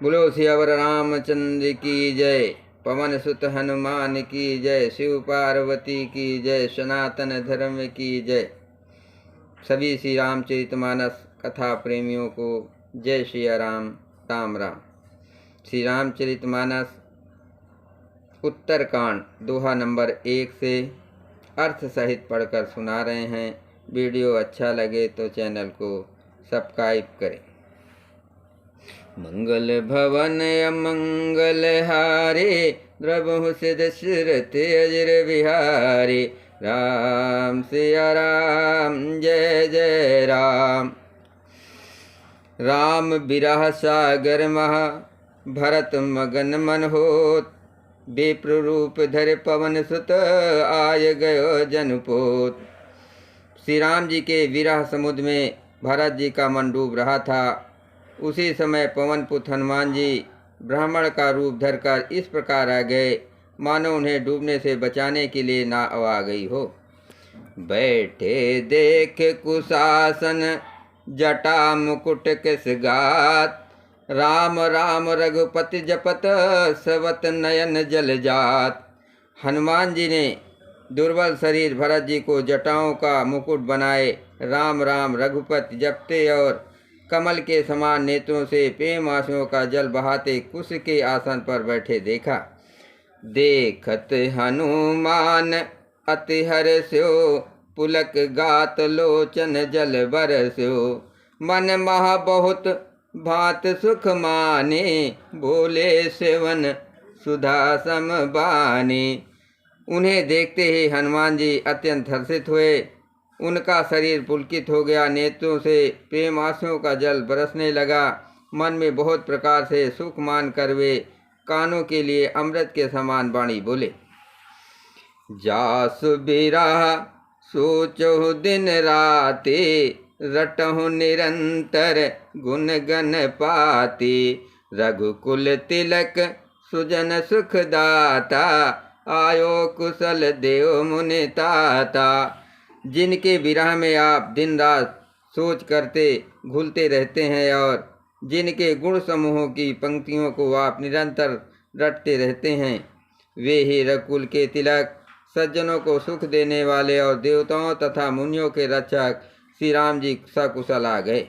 बोलो सियावर रामचंद्र की जय। पवन सुत हनुमान की जय। शिव पार्वती की जय। सनातन धर्म की जय। सभी श्री रामचरितमानस कथा प्रेमियों को जय सिया राम, राम राम। श्री रामचरितमानस उत्तरकांड दोहा नंबर 1 से अर्थ सहित पढ़कर सुना रहे हैं। वीडियो अच्छा लगे तो चैनल को सब्सक्राइब करें। मंगल भवन अमंगल हारे, द्रवहु सिद्ध दशरथ अजर बिहारी। राम सिया राम, जय जय राम। राम बिरह सागर महा, भरत मगन मन होत। विप्र रूप धर पवन सुत, आय गयो जनपोत। श्री राम जी के विरह समुद्र में भरत जी का मन डूब रहा था। उसी समय पवन पुत्र हनुमान जी ब्राह्मण का रूप धरकर इस प्रकार आ गए मानो उन्हें डूबने से बचाने के लिए नाव आ गई हो। बैठे देख कुशासन, जटा मुकुट किस गात। राम राम रघुपति जपत, सवत नयन जल जात। हनुमान जी ने दुर्बल शरीर भरत जी को जटाओं का मुकुट बनाए राम राम रघुपति जपते और कमल के समान नेत्रों से प्रेम आंसुओं का जल बहाते कुश के आसन पर बैठे देखा। देखत हनुमान अति हर्षो, पुलक गात लोचन जल बरस्यो। मन महा बहुत भांत सुख माने, बोले सेवन सुधा सम बाने। उन्हें देखते ही हनुमान जी अत्यंत हर्षित हुए। उनका शरीर पुलकित हो गया, नेत्रों से प्रेम आंसुओं का जल बरसने लगा। मन में बहुत प्रकार से सुख मान कर वे कानों के लिए अमृत के समान वाणी बोले। जासु बिरह सोचो दिन राते, रटहु निरंतर गुण गन पाते। रघुकुल तिलक सुजन सुख दाता, आयो कुशल देव मुनि ताता। जिनके विरह में आप दिन रात सोच करते घुलते रहते हैं और जिनके गुण समूहों की पंक्तियों को आप निरंतर रटते रहते हैं, वे ही रघुकुल के तिलक, सज्जनों को सुख देने वाले और देवताओं तथा मुनियों के रक्षक श्री राम जी सकुशल आ गए।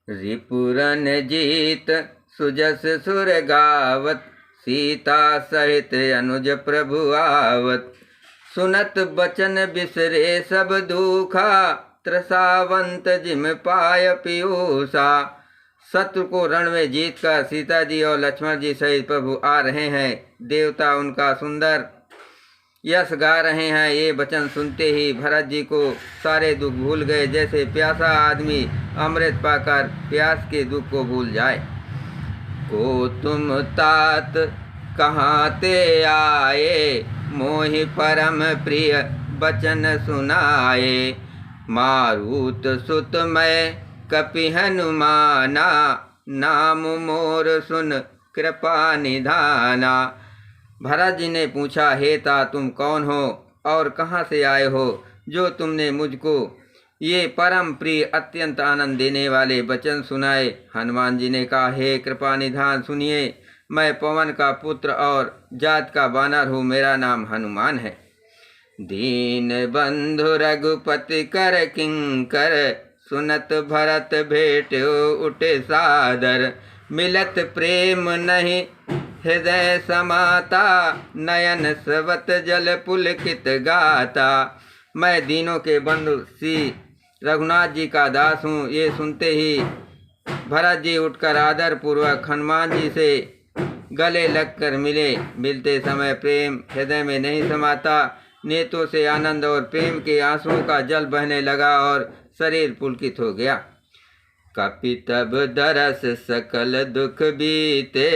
रिपुरन जीत सुजस सुर गावत, सीता सहित अनुज प्रभु आवत। सुनत बचन बिसरे सब दुखा, त्रसावंत जिम पाय पीयूषा। शत्रु को रण में जीतकर सीता जी और लक्ष्मण जी सहित प्रभु आ रहे हैं। देवता उनका सुंदर यश गा रहे हैं। ये वचन सुनते ही भरत जी को सारे दुख भूल गए, जैसे प्यासा आदमी अमृत पाकर प्यास के दुख को भूल जाए। को तुम तात कहाँ ते आए, मोहि परम प्रिय बचन सुनाए। मारुत सुत मैं कपि हनुमाना, नाम मोर सुन कृपा निधाना। भरत जी ने पूछा, हे ता तुम कौन हो और कहाँ से आए हो, जो तुमने मुझको ये परम प्रिय अत्यंत आनंद देने वाले वचन सुनाए। हनुमान जी ने कहा, हे कृपा निधान सुनिए, मैं पवन का पुत्र और जात का बानर हूँ। मेरा नाम हनुमान है। दीन बंधु रघुपति कर किंकर, सुनत भरत भेट्यो उठे सादर। मिलत प्रेम नहीं हृदय समाता, नयन सवत जल पुलकित गाता। मैं दीनों के बंधु श्री रघुनाथ जी का दास हूँ। ये सुनते ही भरत जी उठकर आदर पूर्वक हनुमान जी से गले लगकर मिले। मिलते समय प्रेम हृदय में नहीं समाता, नेत्रों से आनंद और प्रेम के आंसुओं का जल बहने लगा और शरीर पुलकित हो गया। कपि तब दरस सकल दुख बीते,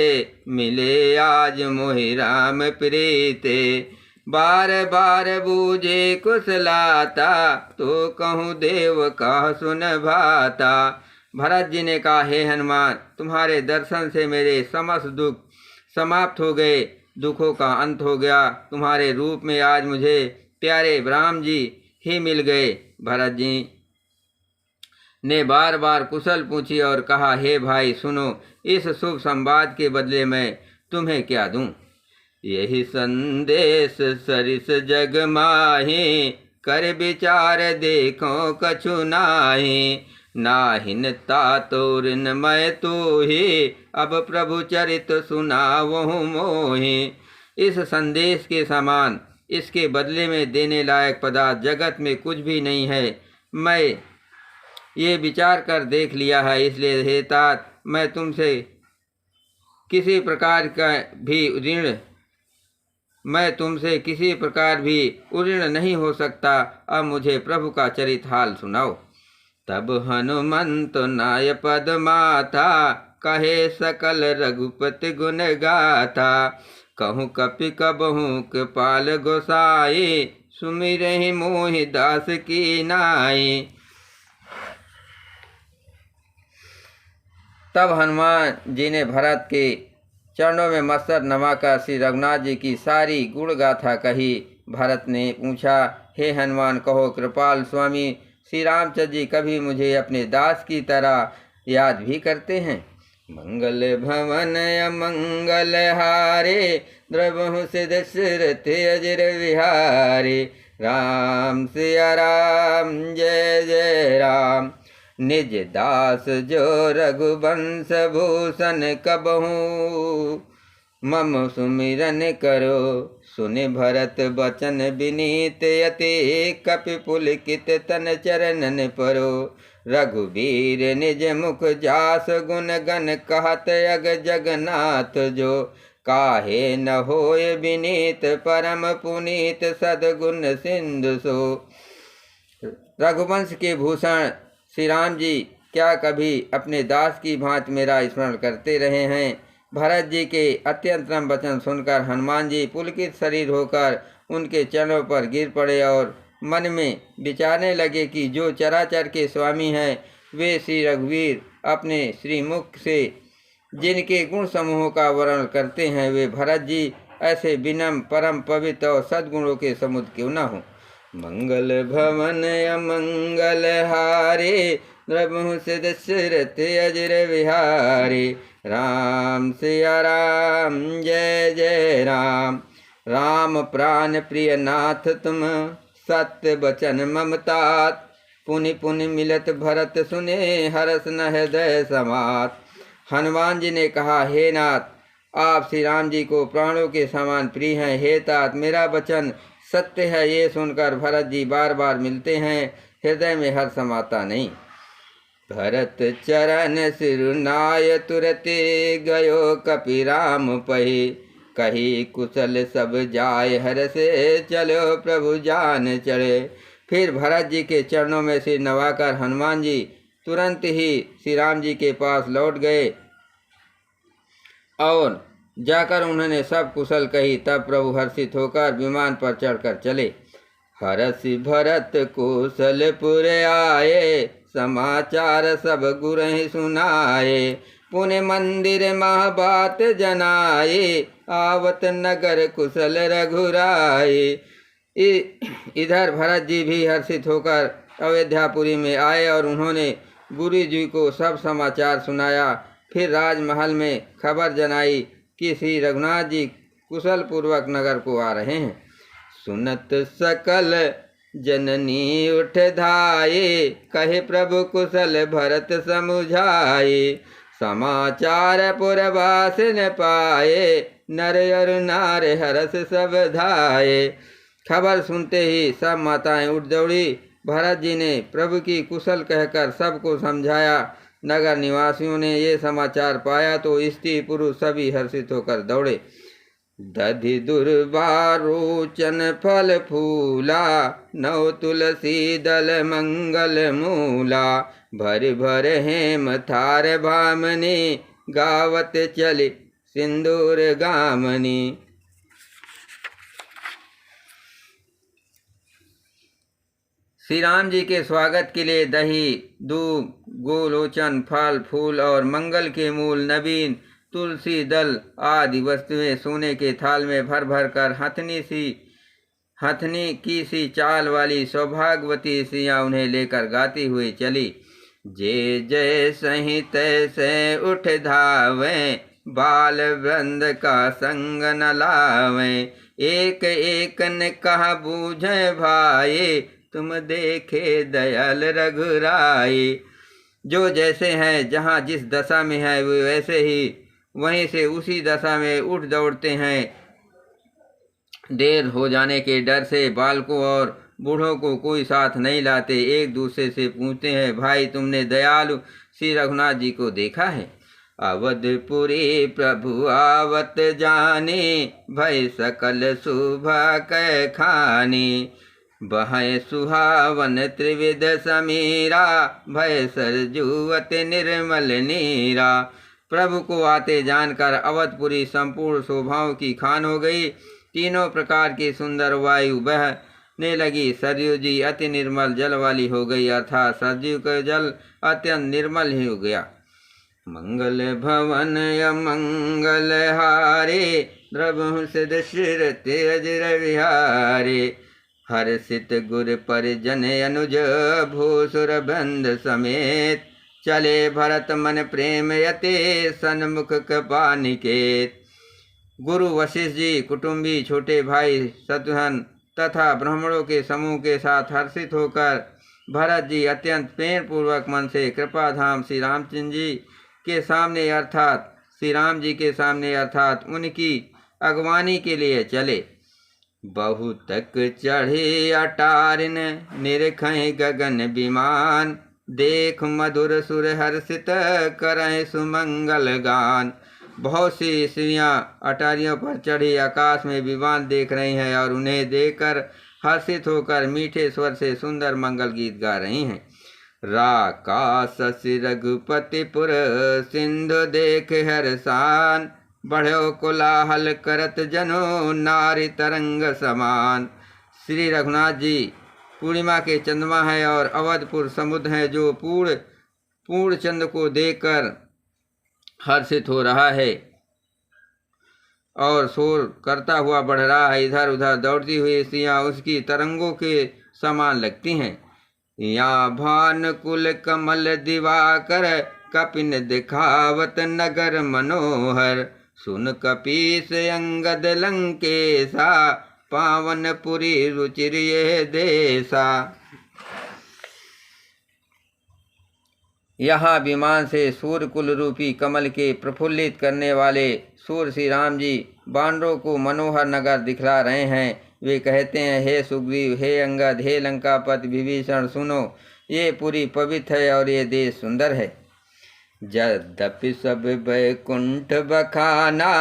मिले आज मोहि राम प्रीते। बार बार बूझे कुशलाता, तो कहूँ देव कह सुन भाता। भरत जी ने कहा, हे हनुमान, तुम्हारे दर्शन से मेरे समस्त दुख समाप्त हो गए, दुखों का अंत हो गया। तुम्हारे रूप में आज मुझे प्यारे राम जी ही मिल गए। भरत जी ने बार बार कुशल पूछी और कहा, हे भाई सुनो, इस शुभ संवाद के बदले मैं तुम्हें क्या दूं? यही संदेश सरिस जग माही, कर विचार देखो कछु नाही। नाहिन तातोरिन मैं तो ही, अब प्रभु चरित सुनावहु मोहि। इस संदेश के समान इसके बदले में देने लायक पदार्थ जगत में कुछ भी नहीं है। मैं ये विचार कर देख लिया है, इसलिए हे तात, मैं तुमसे किसी प्रकार भी उऋण नहीं हो सकता। अब मुझे प्रभु का चरित हाल सुनाओ। तब हनुमंत नाय पद माथा, कहे सकल रघुपति गुण गाथा। कहूँ कपि कबहू कृपाल गोसाई, सुमिरहि मोहि दास की नाई। तब हनुमान जी ने भरत के चरणों में मस्तक नमाकर श्री रघुनाथ जी की सारी गुण गाथा कही। भरत ने पूछा, हे हनुमान, कहो कृपाल स्वामी श्री रामचंद्र जी कभी मुझे अपने दास की तरह याद भी करते हैं? मंगल भवन अमंगल हारे, द्रवहु सिद्ध दशरथ अजर विहारे। राम सिया राम, जय जय राम। निज दास जो रघुवंश भूषण, कबहू मम सुमिरन करो। सुनि भरत बचन विनीत यति, कपि पुलकित तन चरणन परो। रघुवीर निज मुख जास गुण गण, कहत अग जगन्नाथ जो। काहे न होय विनीत परम पुनीत, सद्गुण सिंधु सो। रघुवंश के भूषण श्री राम जी क्या कभी अपने दास की भांति मेरा स्मरण करते रहे हैं? भरत जी के अत्यंतरम वचन सुनकर हनुमान जी पुलकित शरीर होकर उनके चरणों पर गिर पड़े और मन में विचारने लगे कि जो चराचर के स्वामी हैं, वे श्री रघुवीर अपने श्रीमुख से जिनके गुण समूहों का वर्णन करते हैं, वे भरत जी ऐसे विनम्र परम पवित्र और सद्गुणों के समुद्र क्यों न हो। मंगल भवन अमंगल हारे, द्रवहु सिद्ध दशरथ अजर विहारे। राम सिया राम, जय जय राम। राम प्राण प्रिय नाथ तुम, सत्य बचन ममतात। पुनि पुनि मिलत भरत सुने, हरस न हृदय समात। हनुमान जी ने कहा, हे नाथ, आप श्री राम जी को प्राणों के समान प्रिय हैं। हे तात, मेरा वचन सत्य है, ये सुनकर भरत जी बार बार मिलते हैं, हृदय में हर्ष समाता नहीं। भरत चरण सिरुनाय तुरते, गयो कपि राम पहि। कही कुशल सब जाय हरसे, चलो प्रभु जान चढ़े। फिर भरत जी के चरणों में सिर नवाकर हनुमान जी तुरंत ही श्री राम जी के पास लौट गए और जाकर उन्होंने सब कुशल कही। तब प्रभु हर्षित होकर विमान पर चढ़कर चले। हरषि भरत कुशलपुर आए, समाचार सब गुरहि सुनाए। पुण्य मंदिर मह बात जनाए, आवत नगर कुशल रघुराए। इधर भरत जी भी हर्षित होकर अयोध्यापुरी में आए और उन्होंने गुरु जी को सब समाचार सुनाया। फिर राजमहल में खबर जनाई कि श्री रघुनाथ जी कुशल पूर्वक नगर को आ रहे हैं। सुनत सकल जननी उठ धाये, कहे प्रभु कुशल भरत समुझाए। समाचार पुरवास न पाए, नर अरु नार हरस सब धाये। खबर सुनते ही सब माताएं उठ दौड़ी। भरत जी ने प्रभु की कुशल कहकर सबको समझाया। नगर निवासियों ने ये समाचार पाया तो स्त्री पुरुष सभी हर्षित होकर दौड़े। दधि दुर्वारोचन फल फूला, नौ तुलसी दल मंगल मूला। भर भर हेम थार भामनी, गावत चले सिंदूर गामनी। श्री राम जी के स्वागत के लिए दही, दूध, गोलोचन, फल फूल और मंगल के मूल, नवीन तुलसी दल आदि वस्तुएं सोने के थाल में भर भर कर हथनी की सी चाल वाली सौभाग्यवती स्त्रियां उन्हें लेकर गाती हुई चली। जे जैसहि तैसे उठ धावें, बाल वृंद का संग न लावें। एक एक ने कहा बूझे भाई, तुम देखे दयाल रघुराई। जो जैसे हैं, जहाँ जिस दशा में है वे वैसे ही वहीं से उसी दशा में उठ दौड़ते हैं। देर हो जाने के डर से बालकों और बूढ़ों को कोई साथ नहीं लाते। एक दूसरे से पूछते हैं, भाई तुमने दयालु श्री रघुनाथ जी को देखा है? अवधपुरी प्रभु आवत जाने, भय सकल शोभा कै खाने। बहय सुहावन त्रिविध समीरा, भय सरजुवत निर्मल नीरा। प्रभु को आते जानकर अवधपुरी संपूर्ण शोभाओं की खान हो गई। तीनों प्रकार की सुंदर वायु बहने लगी। सरयू जी अति निर्मल जल वाली हो गई, अर्थात सरयू का जल अत्यंत निर्मल ही हो गया। मंगल भवन अमंगल हारे, द्रवहु सिद्ध शिर तेज विहारे। हर्षित गुर परिजन अनुज, भूसुर बंद समेत। चले भरत मन प्रेम यते, सन्मुख कृपा निकेत। गुरु वशिष्ठ जी, कुटुंबी, छोटे भाई शत्रुघ्न तथा ब्राह्मणों के समूह के साथ हर्षित होकर भरत जी अत्यंत प्रेम पूर्वक मन से कृपा धाम श्री रामचंद्र जी के सामने अर्थात श्री राम जी के सामने अर्थात उनकी अगवानी के लिए चले। बहुतक चढ़े अटारिन, निरखहि गगन विमान। देख मधुर सुर हर्षित, करहि सुमंगल गान। बहुत सी स्त्रियां अटारियों पर चढ़ी आकाश में विमान देख रही हैं और उन्हें देखकर हर्षित होकर मीठे स्वर से सुंदर मंगल गीत गा रही हैं। राका शशि रघुपतिपुर, सिंधु देख हर्षान। बढ़ो कोलाहल करत जनो, नारी तरंग समान। श्री रघुनाथ जी पूर्णिमा के चंद्रमा है और अवधपुर समुद्र है जो पूर्ण चंद्र को देखकर हर्षित हो रहा है और शोर करता हुआ बढ़ रहा है। इधर उधर दौड़ती हुई स्त्रियां उसकी तरंगों के समान लगती हैं। या भान कुल कमल दिवाकर, कपिन दिखावत नगर मनोहर। सुन कपीस अंगद लंकेशा, पावनपुरी रुचिर ये देशा। यहाँ विमान से सूर्यकुल रूपी कमल के प्रफुल्लित करने वाले सूर्य श्री राम जी बानरों को मनोहर नगर दिखला रहे हैं। वे कहते हैं, हे सुग्रीव, हे अंगद, हे लंकापति विभीषण, सुनो, ये पूरी पवित्र है और ये देश सुंदर है। यद्यपि सब वैकुंठ बखाना,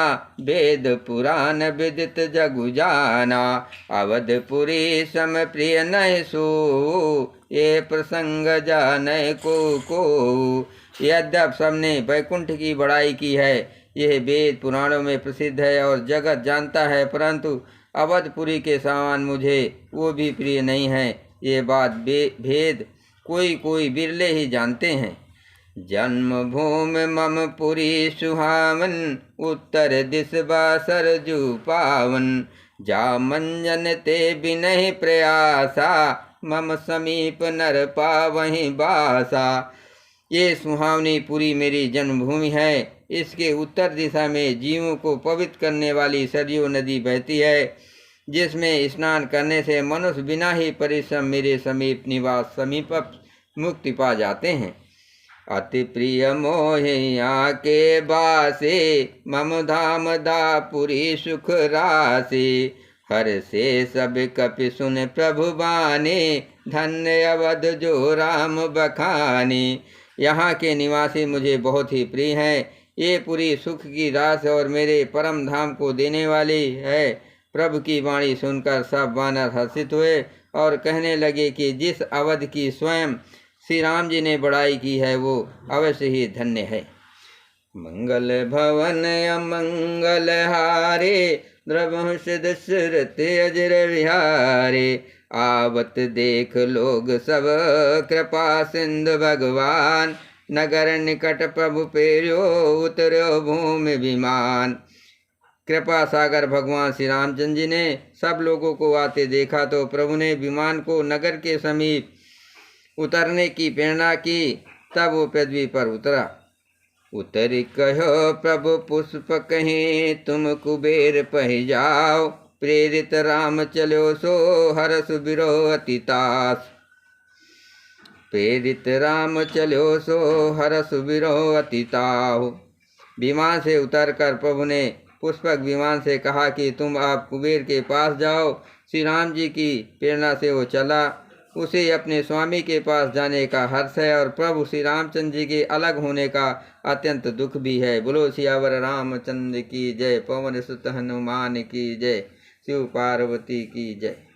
वेद पुराण विदित जगु जाना। अवधपुरी सम प्रिय नहीं सो, ये प्रसंग जाने को। यद्यप सबने वैकुंठ की बड़ाई की है, यह वेद पुराणों में प्रसिद्ध है और जगत जानता है, परंतु अवधपुरी के समान मुझे वो भी प्रिय नहीं है। ये बात भेद कोई बिरले ही जानते हैं। जन्मभूमि मम पुरी सुहावन, उत्तर दिस बासर जू पावन। जा मंजन ते बिनहि प्रयासा, मम समीप नर पावहि बासा। ये सुहावनी पुरी मेरी जन्मभूमि है। इसके उत्तर दिशा में जीवों को पवित्र करने वाली सरयू नदी बहती है, जिसमें स्नान करने से मनुष्य बिना ही परिश्रम मेरे समीप निवास समीप मुक्ति पा जाते हैं। अति प्रिय मोहिया के बासे, मम धाम दापुरी सुख रासे। हर से सब कपि सुन प्रभु बाने, धन्य अवध जो राम बखाने। यहाँ के निवासी मुझे बहुत ही प्रिय हैं। ये पूरी सुख की रास और मेरे परम धाम को देने वाली है। प्रभु की वाणी सुनकर सब वानर हर्षित हुए और कहने लगे कि जिस अवध की स्वयं श्री राम जी ने बड़ाई की है वो अवश्य ही धन्य है। मंगल भवन अमंगल हारे, द्रवहु सिद्ध शिर तेज विहारे। आवत देख लोग सब, कृपा सिंधु भगवान। नगर निकट प्रभु पेर्यो, उतर्यो भूमि विमान। कृपा सागर भगवान श्री रामचंद्र जी ने सब लोगों को आते देखा तो प्रभु ने विमान को नगर के समीप उतरने की प्रेरणा की तब वो पृथ्वी पर उतरा। उतरी कहो प्रभु पुष्प कहीं, तुम कुबेर पहि जाओ। प्रेरित राम चलो सो, हरसु बिरोह अति तास। प्रेरित राम चलो सो, हरसु बिरोह अति ताहु। विमान से उतरकर प्रभु ने पुष्पक विमान से कहा कि तुम आप कुबेर के पास जाओ। श्री राम जी की प्रेरणा से वो चला। उसे अपने स्वामी के पास जाने का हर्ष है और प्रभु श्री रामचंद्र जी के अलग होने का अत्यंत दुख भी है। बोलो सियावर रामचंद्र की जय, पवन सुत हनुमान की जय, शिव पार्वती की जय।